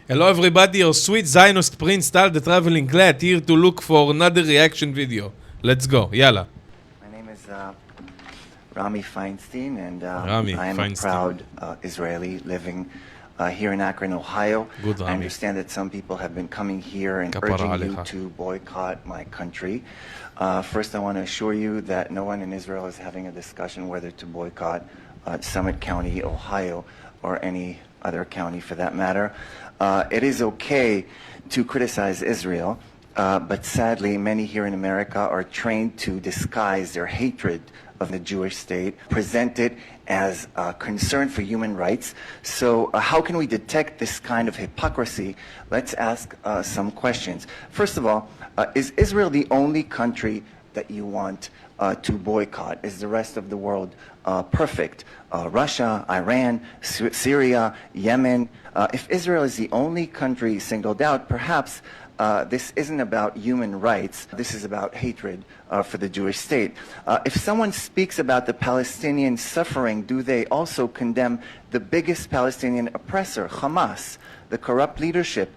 Hello everybody, your sweet Zionist Prince Tal, the traveling glad, here to look for another reaction video. Let's go, yalla. My name is Rami Feinstein, and Rami I am Feinstein. a proud Israeli living here in Akron, Ohio. Good, Rami. I understand that some people have been coming here and Kapara urging you alecha. to boycott my country. First, I want to assure you that no one in Israel is having a discussion whether to boycott Summit County, Ohio, or any other county for that matter. It is okay to criticize Israel, but sadly, many here in America are trained to disguise their hatred of the Jewish state, present it as a concern for human rights. So how can we detect this kind of hypocrisy? Let's ask some questions. First of all, is Israel the only country that you want to boycott? Is the rest of the world perfect? Russia, Iran, Syria, Yemen. If Israel is the only country singled out, perhaps this isn't about human rights. This is about hatred for the Jewish state. If someone speaks about the Palestinian suffering, do they also condemn the biggest Palestinian oppressor, Hamas, the corrupt leadership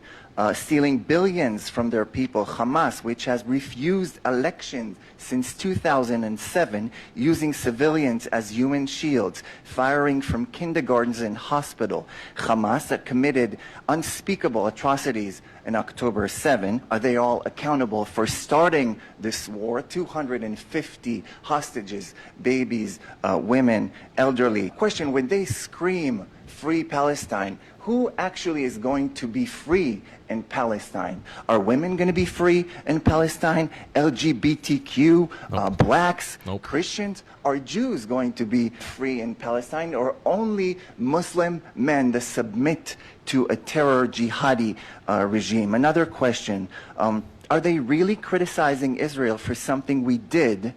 stealing billions from their people, Hamas, which has refused elections since 2007, using civilians as human shields, firing from kindergartens and hospital. Hamas that committed unspeakable atrocities in October 7. Are they all accountable for starting this war? 250 hostages, babies, women, elderly. Question, when they scream, "Free Palestine," who actually is going to be free in Palestine? Are women going to be free in Palestine? LGBTQ, Nope. blacks, Nope. Christians? Are Jews going to be free in Palestine, or only Muslim men that submit to a terror jihadi regime? Another question, are they really criticizing Israel for something we did,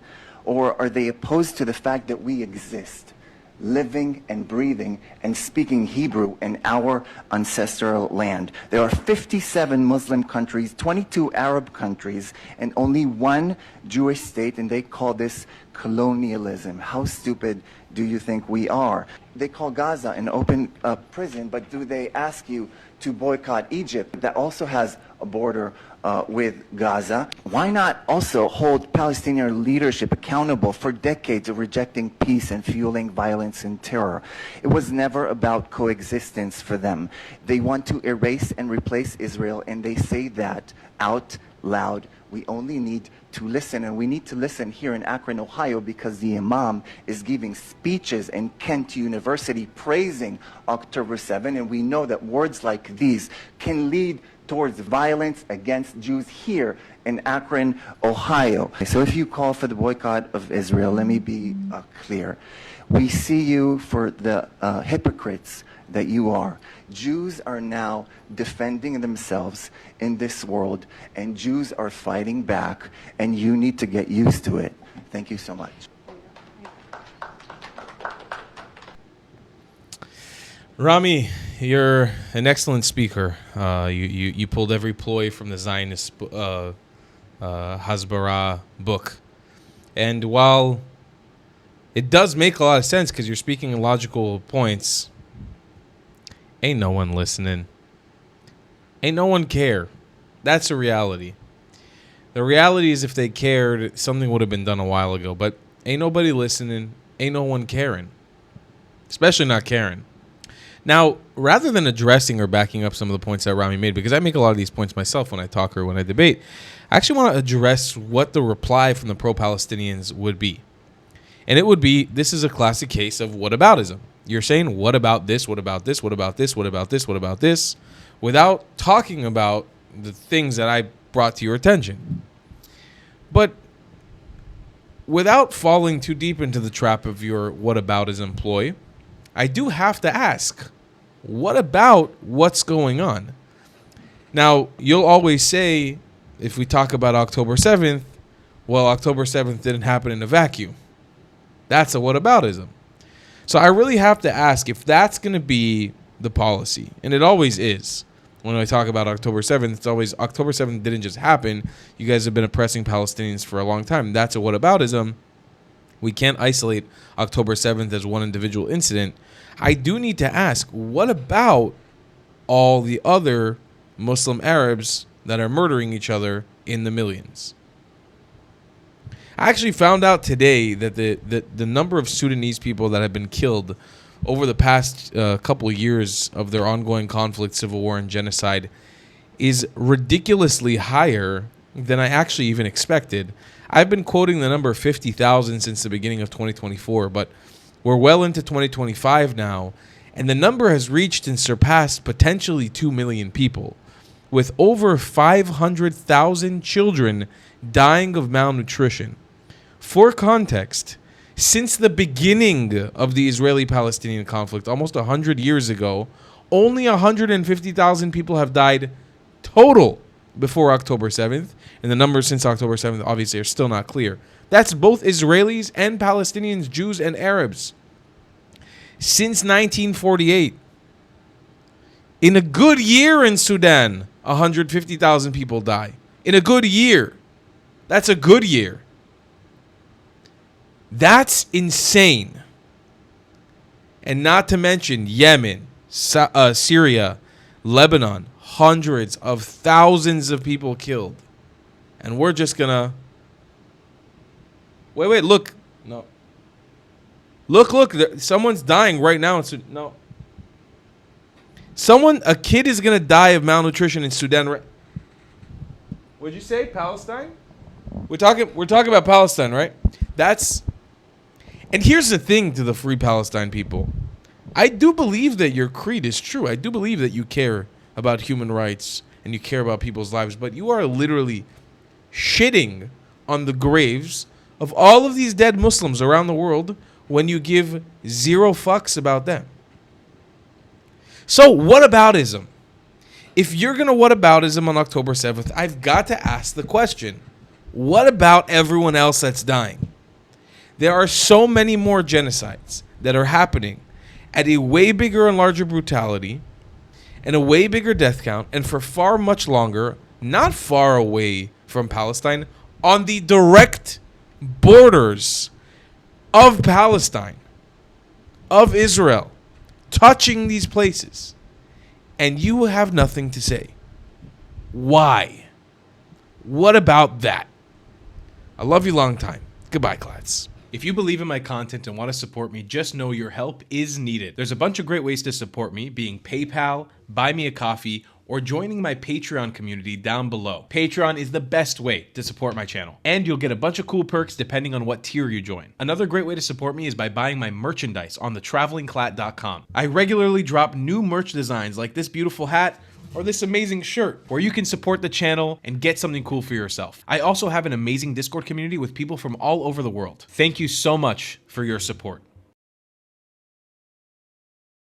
or are they opposed to the fact that we exist, living and breathing and speaking Hebrew in our ancestral land? There are 57 Muslim countries, 22 Arab countries, and only one Jewish state, and they call this colonialism. How stupid do you think we are? They call Gaza an open prison, but do they ask you to boycott Egypt that also has a border with Gaza? Why not also hold Palestinian leadership accountable for decades of rejecting peace and fueling violence and terror? It was never about coexistence for them. They want to erase and replace Israel, and they say that out loud. We only need to listen, and we need to listen here in Akron, Ohio, because the Imam is giving speeches in Kent University praising October 7, and we know that words like these can lead towards violence against Jews here in Akron, Ohio. So if you call for the boycott of Israel, let me be clear. We see you for the hypocrites that you are. Jews are now defending themselves in this world, and Jews are fighting back, and you need to get used to it. Thank you so much. Rami, you're an excellent speaker. You pulled every ploy from the Zionist Hasbara book. And while it does make a lot of sense because you're speaking logical points, ain't no one listening. Ain't no one care. That's a reality. The reality is if they cared, something would have been done a while ago. But ain't nobody listening. Ain't no one caring. Especially not Karen. Now, rather than addressing or backing up some of the points that Rami made, because I make a lot of these points myself when I talk or when I debate, I actually want to address what the reply from the pro-Palestinians would be. And it would be, this is a classic case of whataboutism. You're saying, what about this, what about this, what about this, what about this, what about this, without talking about the things that I brought to your attention. But without falling too deep into the trap of your whataboutism ploy, I do have to ask, what about what's going on? Now, you'll always say, if we talk about October 7th, well, October 7th didn't happen in a vacuum. That's a whataboutism. So I really have to ask if that's going to be the policy. And it always is. When I talk about October 7th, it's always October 7th didn't just happen. You guys have been oppressing Palestinians for a long time. That's a whataboutism. We can't isolate October 7th as one individual incident. I do need to ask, what about all the other Muslim Arabs that are murdering each other in the millions. I actually found out today that the number of Sudanese people that have been killed over the past couple of years of their ongoing conflict, civil war, and genocide is ridiculously higher than I actually even expected. I've been quoting the number 50,000 since the beginning of 2024, but we're well into 2025 now, and the number has reached and surpassed potentially 2 million people, with over 500,000 children dying of malnutrition. For context, since the beginning of the Israeli-Palestinian conflict, almost 100 years ago, only 150,000 people have died total before October 7th, and the numbers since October 7th obviously are still not clear. That's both Israelis and Palestinians, Jews and Arabs. Since 1948, in a good year in Sudan, 150,000 people die. In a good year. That's a good year. That's insane. And not to mention Yemen, Syria, Lebanon, hundreds of thousands of people killed. And we're just gonna... Wait, look. No. Look, someone's dying right now in Sudan. No. A kid is gonna die of malnutrition in Sudan right... What'd you say, Palestine? We're talking about Palestine, right? And here's the thing to the Free Palestine people. I do believe that your creed is true. I do believe that you care about human rights and you care about people's lives, but you are literally shitting on the graves of all of these dead Muslims around the world when you give zero fucks about them. So whataboutism. If you're going to whataboutism on October 7th, I've got to ask the question, what about everyone else that's dying? There are so many more genocides that are happening at a way bigger and larger brutality and a way bigger death count, and for far much longer, not far away from Palestine, on the direct borders of Palestine, of Israel, touching these places. And you have nothing to say. Why? What about that? I love you long time. Goodbye, Clads. If you believe in my content and want to support me, just know your help is needed. There's a bunch of great ways to support me, being PayPal, Buy Me a Coffee, or joining my Patreon community down below. Patreon is the best way to support my channel, and you'll get a bunch of cool perks depending on what tier you join. Another great way to support me is by buying my merchandise on thetravelingclat.com. I regularly drop new merch designs like this beautiful hat, or this amazing shirt, where you can support the channel and get something cool for yourself. I also have an amazing Discord community with people from all over the world. Thank you so much for your support.